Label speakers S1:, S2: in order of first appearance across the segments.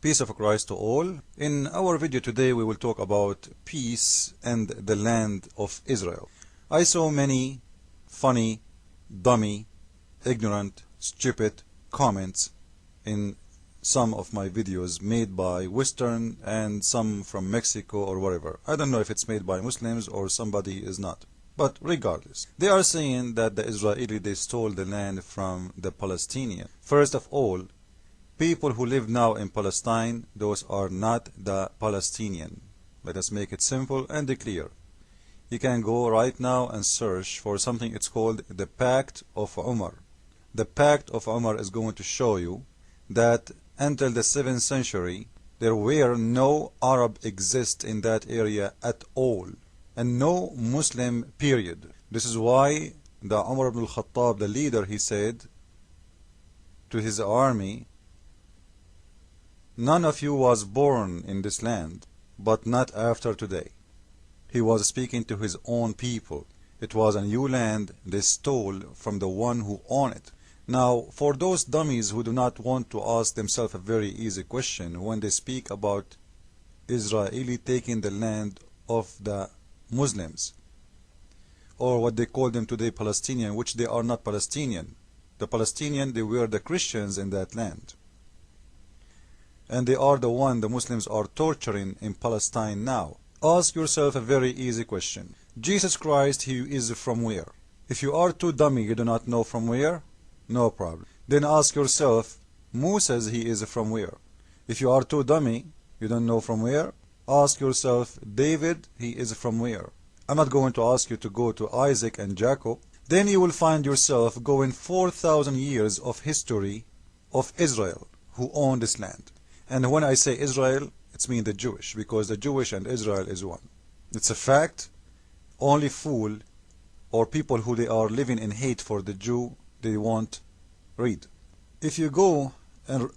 S1: Peace of Christ to all. In our video today we will talk about peace and the land of Israel. I saw many funny, dummy, ignorant, stupid comments in some of my videos made by Western and some from Mexico or whatever. I don't know if it's made by Muslims or somebody is not. But regardless, they are saying that the Israeli, they stole the land from the Palestinians. First of all, people who live now in Palestine, those are not the Palestinian. Let us make it simple and clear. You can go right now and search for something, it's called the Pact of Umar. The Pact of Umar is going to show you that until the 7th century, there were no Arab exist in that area at all, and no Muslim period. This is why the Umar ibn al-Khattab, the leader, he said to his army, none of you was born in this land, but not after today. He was speaking to his own people. It was a new land they stole from the one who owned it. Now, for those dummies who do not want to ask themselves a very easy question when they speak about Israeli taking the land of the Muslims, or what they call them today Palestinian, which they are not Palestinian. The Palestinian, they were the Christians in that land. And they are the one the Muslims are torturing in Palestine now. Ask yourself a very easy question. Jesus Christ, he is from where? If you are too dummy, you do not know from where, no problem. Then ask yourself, Moses, he is from where? If you are too dummy, you don't know from where, ask yourself, David, he is from where? I'm not going to ask you to go to Isaac and Jacob. Then you will find yourself going 4,000 years of history of Israel, who own this land. And when I say Israel, it's mean the Jewish, because the Jewish and Israel is one. It's a fact. Only fool or people who they are living in hate for the Jew, they won't read. If you go and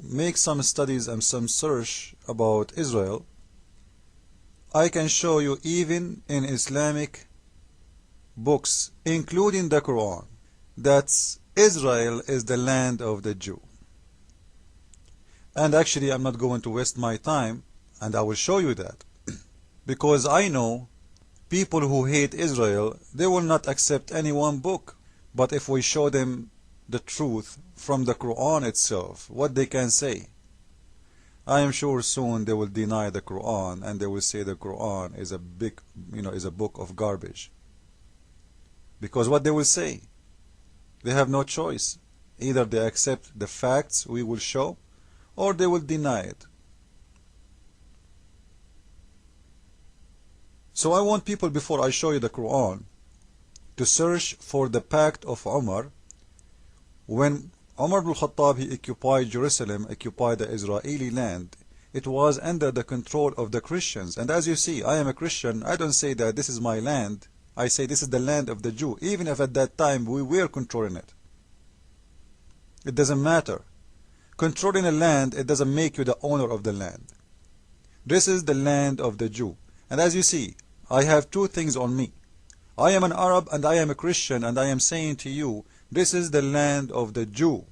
S1: make some studies and some search about Israel, I can show you even in Islamic books, including the Quran, that Israel is the land of the Jew. And actually, I'm not going to waste my time, and I will show you that. Because I know people who hate Israel, they will not accept any one book. But if we show them the truth from the Quran itself, what they can say, I am sure soon they will deny the Quran and they will say the Quran is a big, is a book of garbage. Because what they will say, they have no choice. Either they accept the facts we will show, or they will deny it. So I want people, before I show you the Quran, to search for the Pact of Umar. When Umar ibn al-Khattab, he occupied Jerusalem, occupied the Israeli land, it was under the control of the Christians. And as you see, I am a Christian. I don't say that this is my land. I say this is the land of the Jew, even if at that time we were controlling it. It doesn't matter. Controlling a land, it doesn't make you the owner of the land. This is the land of the Jew. And as you see, I have two things on me. I am an Arab and I am a Christian, and I am saying to you, this is the land of the Jew.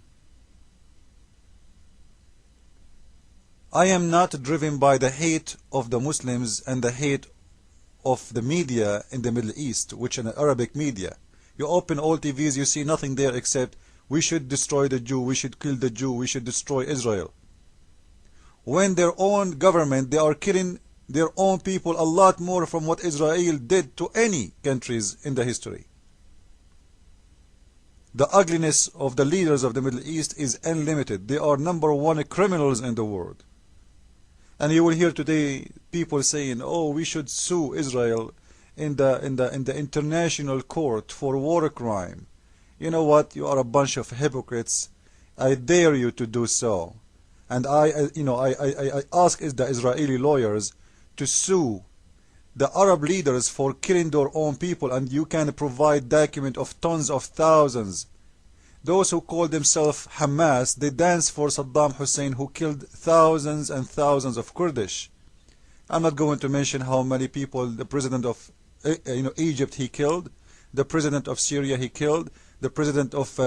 S1: I am not driven by the hate of the Muslims and the hate of the media in the Middle East, which in the Arabic media. You open all TVs, you see nothing there except we should destroy the Jew, we should kill the Jew, we should destroy Israel. When their own government, they are killing their own people a lot more from what Israel did to any countries in the history. The ugliness of the leaders of the Middle East is unlimited. They are #1 criminals in the world. And you will hear today people saying, oh, we should sue Israel in the international court for war crime. You know what? You are a bunch of hypocrites. I dare you to do so. And I ask the Israeli lawyers to sue the Arab leaders for killing their own people, and you can provide document of tons of thousands. Those who call themselves Hamas, they dance for Saddam Hussein, who killed thousands and thousands of Kurdish. I'm not going to mention how many people the president of Egypt he killed, the president of Syria he killed, the president of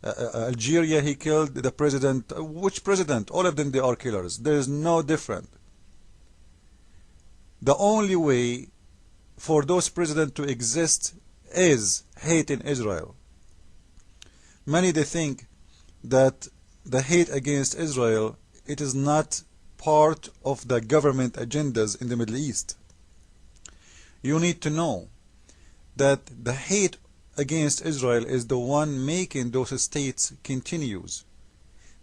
S1: Algeria, he killed the president. Which president? All of them, they are killers. There is no different. The only way for those presidents to exist is hate in Israel. Many, they think that the hate against Israel, it is not part of the government agendas in the Middle East. You need to know that the hate against Israel is the one making those states continues.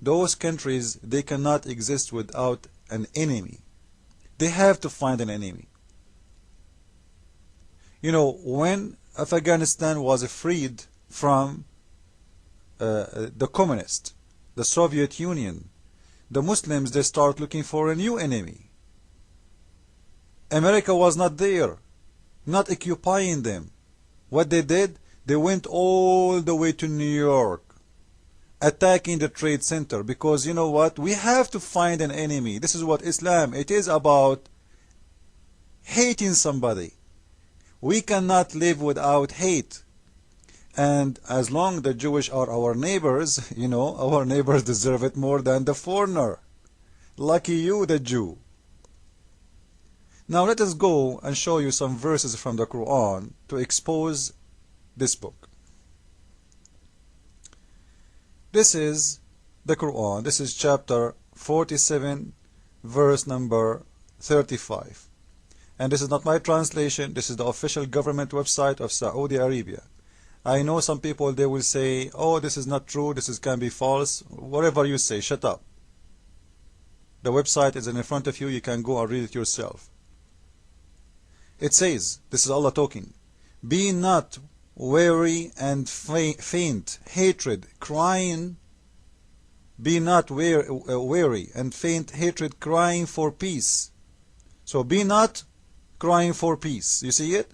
S1: Those countries, they cannot exist without an enemy. They have to find an enemy. You know, when Afghanistan was freed from the communists, the Soviet Union, the Muslims, they start looking for a new enemy. America was not there, not occupying them. What they did, they went all the way to New York, attacking the Trade Center, because you know what? We have to find an enemy. This is what Islam, it is about hating somebody. We cannot live without hate. And as long the Jewish are our neighbors, you know, our neighbors deserve it more than the foreigner. Lucky you, the Jew. Now let us go and show you some verses from the Quran to expose this book. This is the Quran. This is chapter 47, verse number 35. And this is not my translation. This is the official government website of Saudi Arabia. I know some people, they will say, oh, this is not true, can be false. Whatever you say, shut up. The website is in front of you. You can go and read it yourself. It says, this is Allah talking, be not weary and faint, hatred, crying. Be not weary and faint, hatred, crying for peace. So be not crying for peace. You see it?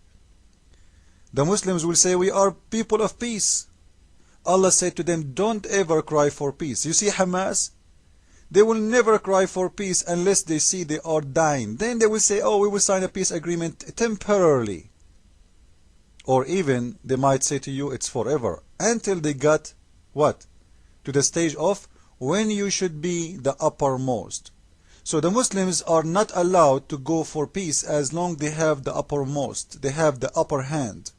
S1: The Muslims will say, we are people of peace. Allah said to them, don't ever cry for peace. You see Hamas? They will never cry for peace unless they see they are dying. Then they will say, oh, we will sign a peace agreement temporarily. Or even they might say to you, it's forever. Until they got what? To the stage of when you should be the uppermost. So the Muslims are not allowed to go for peace as long they have the uppermost. They have the upper hand.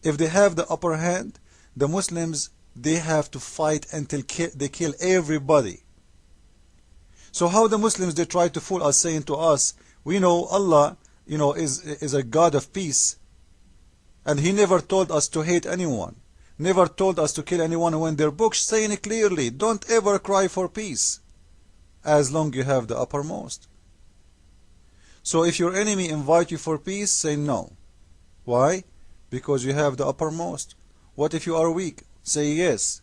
S1: If they have the upper hand, the Muslims, they have to fight until they kill everybody. So how the Muslims, they try to fool us, saying to us, we know Allah, you know, is a God of peace, and He never told us to hate anyone, never told us to kill anyone, when their books saying clearly, don't ever cry for peace as long you have the uppermost. So if your enemy invite you for peace, say no. Why? Because you have the uppermost. What if you are weak? Say yes.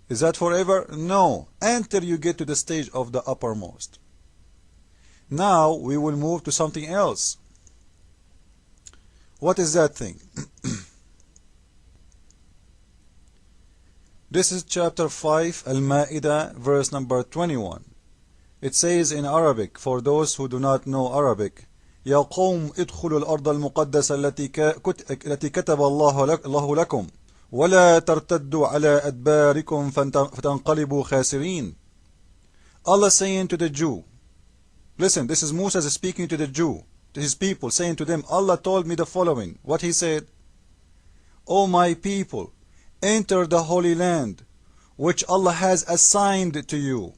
S1: Is that forever? No. Until you get to the stage of the uppermost. Now we will move to something else. What is that thing? This is chapter 5, Al-Ma'idah, verse number 21. It says in Arabic, for those who do not know Arabic, يا قوم ادخلوا الأرض المقدسة التي كتب الله لكم ولا ترتدوا على أدباركم فتنقلبوا خاسرين. Allah saying to the Jew, listen, this is Moses speaking to the Jew, to his people, saying to them, Allah told me the following. What he said? O my people, enter the Holy Land, which Allah has assigned to you.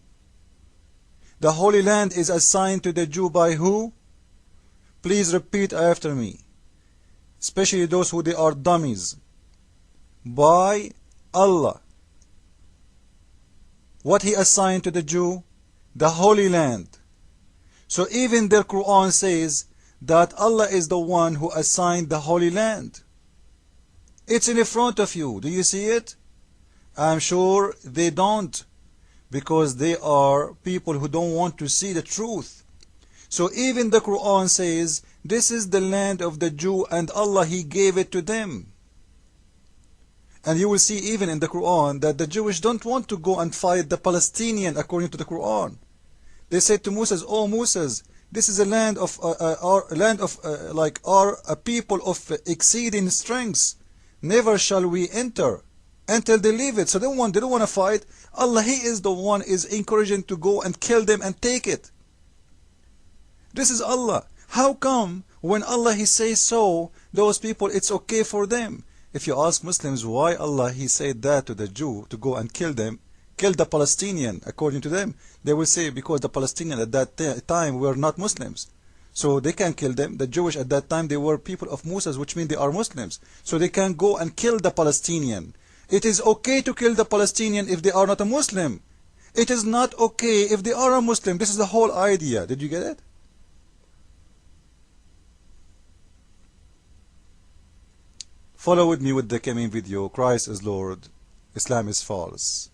S1: The Holy Land is assigned to the Jew by who? Please repeat after me, especially those who they are dummies. By Allah. What He assigned to the Jew? The Holy Land. So even the Quran says that Allah is the one who assigned the Holy Land. It's in front of you. Do you see it? I'm sure they don't, because they are people who don't want to see the truth. So even the Quran says this is the land of the Jew, and Allah, He gave it to them. And you will see even in the Quran that the Jewish don't want to go and fight the Palestinian according to the Quran. They said to Moses, oh Moses, this is a land of a people of exceeding strengths. Never shall we enter. until they leave it. So they don't want to fight. Allah, He is the one is encouraging to go and kill them and take it. This is Allah. How come when Allah He says so, those people it's okay for them? If you ask Muslims why Allah He said that to the Jew to go and kill them, kill the Palestinian according to them, they will say because the Palestinians at that time were not Muslims. So they can kill them. The Jewish at that time, they were people of Moses, which means they are Muslims. So they can go and kill the Palestinian. It is okay to kill the Palestinian if they are not a Muslim. It is not okay if they are a Muslim. This is the whole idea. Did you get it? Follow with me with the coming video. Christ is Lord. Islam is false.